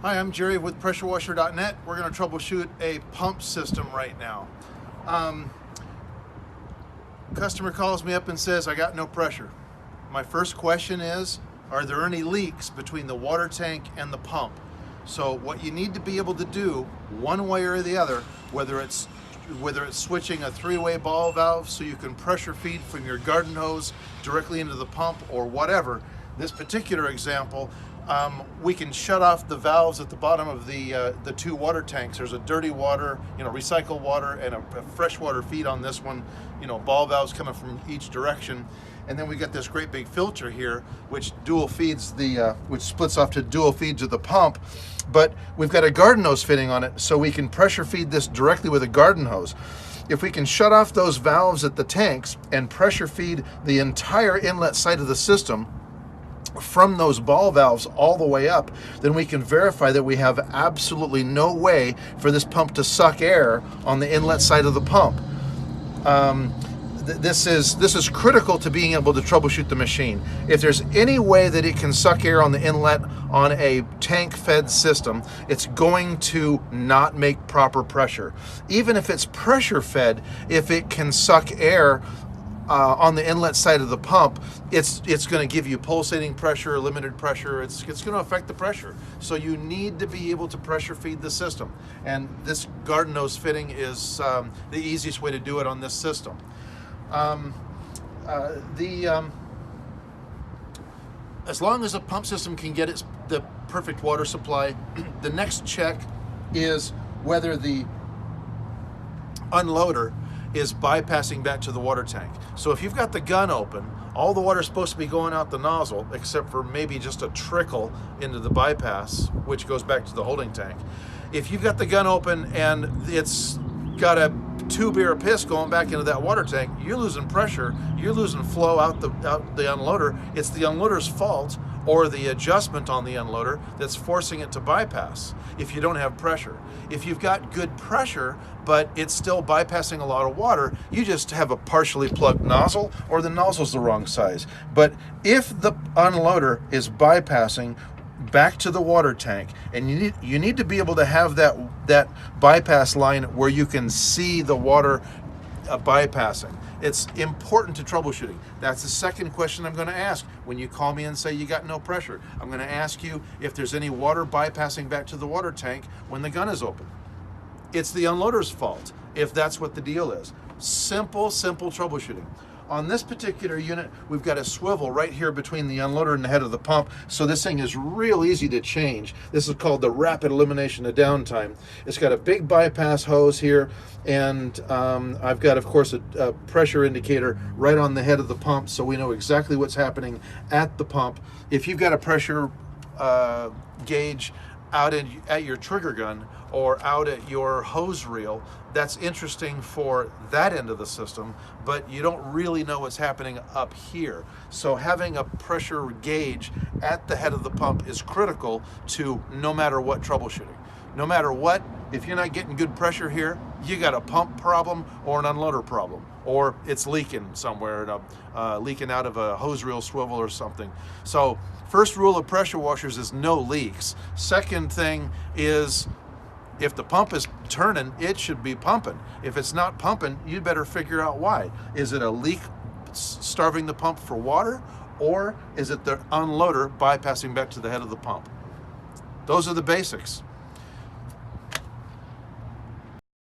Hi, I'm Jerry with PressureWasher.net. We're going to troubleshoot a pump system right now. Customer calls me up and says, I got no pressure. My first question is, are there any leaks between the water tank and the pump? So what you need to be able to do, one way or the other, whether it's switching a three-way ball valve so you can pressure feed from your garden hose directly into the pump or whatever. This particular example, we can shut off the valves at the bottom of the two water tanks. There's a dirty water, recycled water, and a fresh water feed on this one. Ball valves coming from each direction, and then we got this great big filter here, which which splits off to dual feed to the pump. But we've got a garden hose fitting on it, so we can pressure feed this directly with a garden hose. If we can shut off those valves at the tanks and pressure feed the entire inlet side of the system from those ball valves all the way up, then we can verify that we have absolutely no way for this pump to suck air on the inlet side of the pump. This is critical to being able to troubleshoot the machine. If there's any way that it can suck air on the inlet on a tank-fed system, it's going to not make proper pressure. Even if it's pressure-fed, if it can suck air on the inlet side of the pump, it's going to give you pulsating pressure, limited pressure. It's going to affect the pressure. So you need to be able to pressure feed the system. And this garden hose fitting is the easiest way to do it on this system. As long as the pump system can get the perfect water supply, the next check is whether the unloader is bypassing back to the water tank. So if you've got the gun open, all the water is supposed to be going out the nozzle, except for maybe just a trickle into the bypass, which goes back to the holding tank. If you've got the gun open and it's got a tube or piss going back into that water tank, you're losing pressure, you're losing flow out the unloader. It's the unloader's fault, or the adjustment on the unloader, that's forcing it to bypass if you don't have pressure. If you've got good pressure, but it's still bypassing a lot of water, you just have a partially plugged nozzle, or the nozzle's the wrong size. But if the unloader is bypassing back to the water tank, and you need to be able to have that bypass line where you can see the water bypassing. It's important to troubleshooting. That's the second question I'm going to ask when you call me and say you got no pressure. I'm going to ask you if there's any water bypassing back to the water tank when the gun is open. It's the unloader's fault if that's what the deal is. Simple troubleshooting. On this particular unit, we've got a swivel right here between the unloader and the head of the pump, so this thing is real easy to change. This is called the rapid elimination of downtime. It's got a big bypass hose here, and I've got, of course, a pressure indicator right on the head of the pump, so we know exactly what's happening at the pump. If you've got a pressure gauge out at your trigger gun or out at your hose reel, that's interesting for that end of the system, but you don't really know what's happening up here. So having a pressure gauge at the head of the pump is critical to no matter what troubleshooting. No matter what, if you're not getting good pressure here, you got a pump problem or an unloader problem, or it's leaking somewhere, leaking out of a hose reel swivel or something. So first rule of pressure washers is no leaks. Second thing is, if the pump is turning, it should be pumping. If it's not pumping, you better figure out why. Is it a leak starving the pump for water, or is it the unloader bypassing back to the head of the pump? Those are the basics.